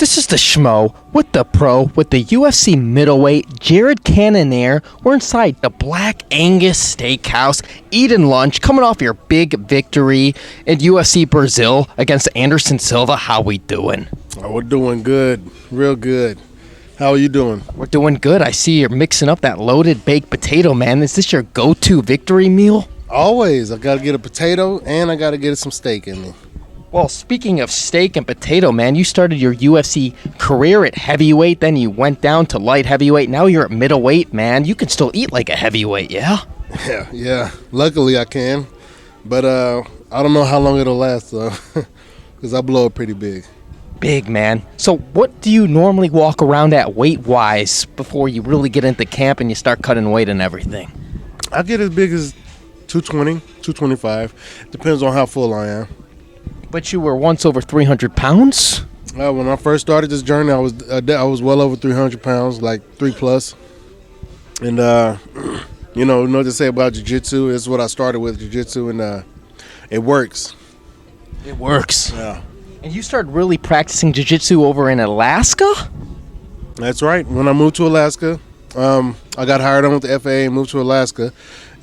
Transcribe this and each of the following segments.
This is the Schmo with the pro with the UFC Middleweight Jared Cannonier. We're inside the Black Angus Steakhouse, eating lunch, coming off your big victory in UFC Brazil against Anderson Silva. How we doing? Oh, we're doing good, real good. How are you doing? We're doing good. I see you're mixing up that loaded baked potato, man. Is this your go-to victory meal? Always. I got to get a potato and I got to get some steak in me. Well, speaking of steak and potato, man, you started your UFC career at heavyweight, then you went down to light heavyweight. Now you're at middleweight, man. You can still eat like a heavyweight, yeah? Yeah. Luckily I can. But I don't know how long it'll last, though, because I blow it pretty big. Big, man. So what do you normally walk around at weight-wise before you really get into camp and you start cutting weight and everything? I get as big as 220, 225. Depends on how full I am. But you were once over 300 pounds? When I first started this journey, I was well over 300 pounds, like 3+. And, you know what to say about jiu-jitsu. It's what I started with, jiu-jitsu, and it works. It works. Yeah. And you started really practicing jiu-jitsu over in Alaska? That's right. When I moved to Alaska, I got hired on with the FAA and moved to Alaska.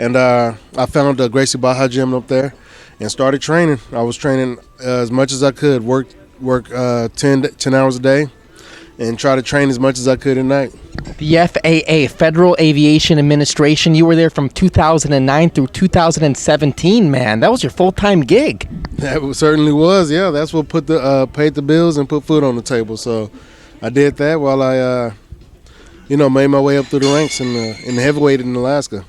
And I found a Gracie Baja gym up there and started training. I was training as much as I could, work 10 hours a day, and try to train as much as I could at night. The FAA, Federal Aviation Administration, you were there from 2009 through 2017, man. That was your full-time gig. That certainly was, yeah. That's what paid the bills and put food on the table. So I did that while I, made my way up through the ranks in the heavyweight in Alaska.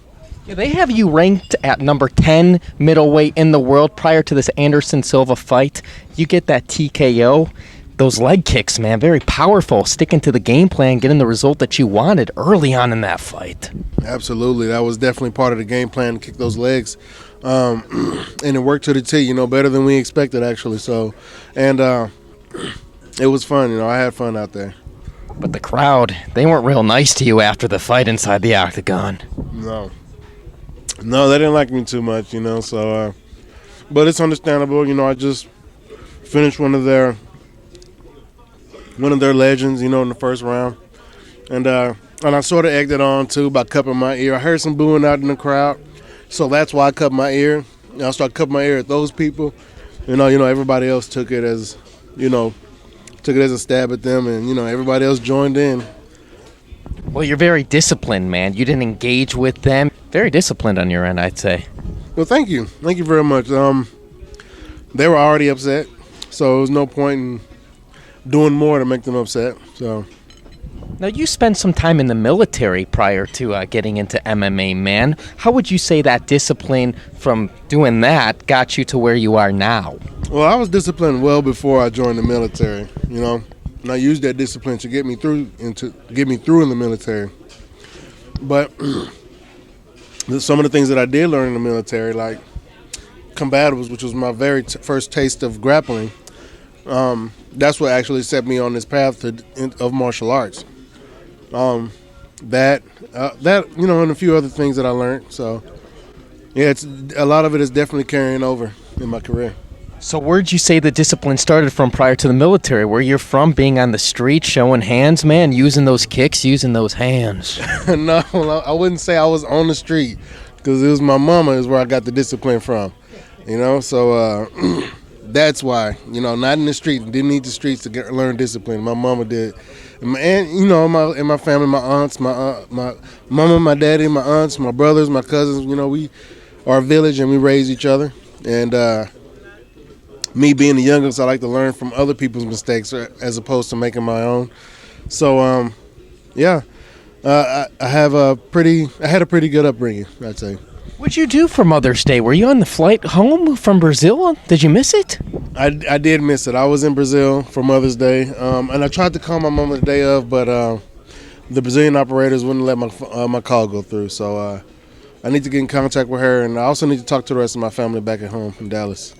Yeah, they have you ranked at number 10 middleweight in the world prior to this Anderson Silva fight. You get that TKO. Those leg kicks, man, very powerful. Sticking to the game plan, getting the result that you wanted early on in that fight. Absolutely. That was definitely part of the game plan, to kick those legs. And it worked to the T, better than we expected, actually. So, and it was fun. I had fun out there. But the crowd, they weren't real nice to you after the fight inside the octagon. No, they didn't like me too much, so, but it's understandable. I just finished one of their legends, in the first round. And I sort of egged it on, too, by cupping my ear. I heard some booing out in the crowd, so that's why I cupped my ear. I started cupping my ear at those people. Everybody else took it as a stab at them, and, everybody else joined in. Well, you're very disciplined, man. You didn't engage with them. Very disciplined on your end, I'd say. Well, thank you. Thank you very much. They were already upset, so there was no point in doing more to make them upset. So, now you spent some time in the military prior to getting into MMA, man. How would you say that discipline from doing that got you to where you are now? Well, I was disciplined well before I joined the military, and I used that discipline to get me through in the military. But some of the things that I did learn in the military, like combatives, which was my very first taste of grappling, that's what actually set me on this path of martial arts. That and a few other things that I learned. So, yeah, it's a lot of it is definitely carrying over in my career. So where'd you say the discipline started from prior to the military? Where you're from, being on the street, showing hands, man, using those kicks, using those hands? No, I wouldn't say I was on the street, because it was my mama is where I got the discipline from. So that's why, not in the street. Didn't need the streets to learn discipline. My mama did. And, in my family, my aunts, my mama, my daddy, my aunts, my brothers, my cousins, we are a village and we raise each other. And me being the youngest, I like to learn from other people's mistakes as opposed to making my own. So, I had a pretty good upbringing, I'd say. What'd you do for Mother's Day? Were you on the flight home from Brazil? Did you miss it? I did miss it. I was in Brazil for Mother's Day, and I tried to call my mom the day of, but the Brazilian operators wouldn't let my call go through. So I need to get in contact with her, and I also need to talk to the rest of my family back at home in Dallas.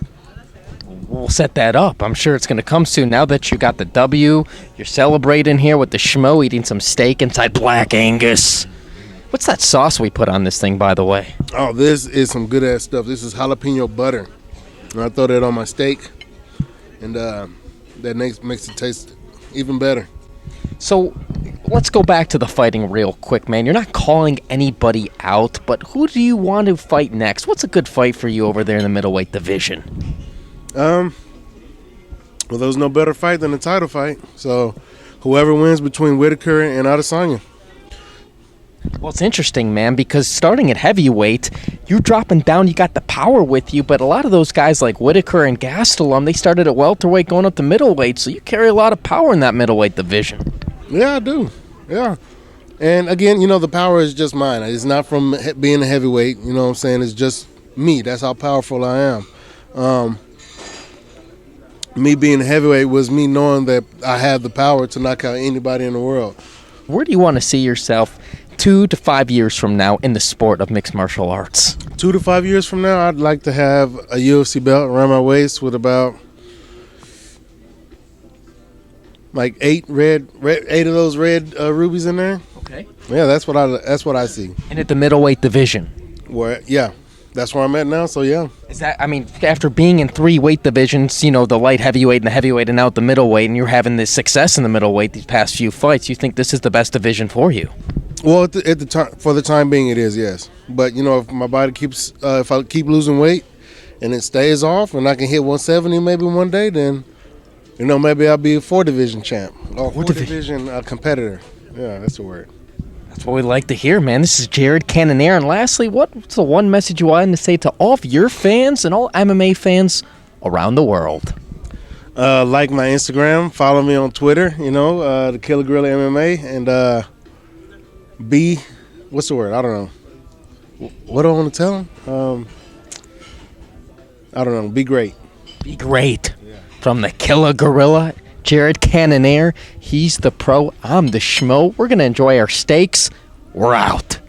We'll set that up. I'm sure it's going to come soon. Now that you got the W, you're celebrating here with the Schmo, eating some steak inside Black Angus. What's that sauce we put on this thing, by the way? Oh, this is some good-ass stuff. This is jalapeno butter. And I throw that on my steak, and that makes it taste even better. So let's go back to the fighting real quick, man. You're not calling anybody out, but who do you want to fight next? What's a good fight for you over there in the middleweight division? Well, there's no better fight than a title fight. So whoever wins between Whitaker and Adesanya. Well, it's interesting, man, because starting at heavyweight, you're dropping down, you got the power with you, but a lot of those guys like Whitaker and Gastelum, they started at welterweight going up to middleweight, so you carry a lot of power in that middleweight division. Yeah, I do. Yeah. And again, the power is just mine. It's not from being a heavyweight, you know what I'm saying? It's just me. That's how powerful I am. Me being a heavyweight was me knowing that I have the power to knock out anybody in the world. Where do you want to see yourself 2 to 5 years from now in the sport of mixed martial arts? 2 to 5 years from now, I'd like to have a UFC belt around my waist with about like eight of those red rubies in there. Okay. Yeah, that's what I see. And at the middleweight division? That's where I'm at now, so yeah. Is that, after being in 3 weight divisions, the light heavyweight and the heavyweight and now at the middleweight, and you're having this success in the middleweight these past few fights, you think this is the best division for you? Well, at the time, for the time being, it is, yes. But if my body keeps, if I keep losing weight and it stays off, and I can hit 170 maybe one day, then maybe I'll be a 4-division champ or 4-division competitor. Yeah, that's the word. That's what we like to hear, man. This is Jared Cannonier. And lastly, what's the one message you wanted to say to all of your fans and all MMA fans around the world? Like my Instagram, follow me on Twitter. The Killa Gorilla MMA, and what's the word? I don't know. What do I want to tell them? I don't know. Be great. Be great. Yeah. From the Killa Gorilla, Jared Cannonier. He's the pro. I'm the Schmo. We're going to enjoy our steaks. We're out.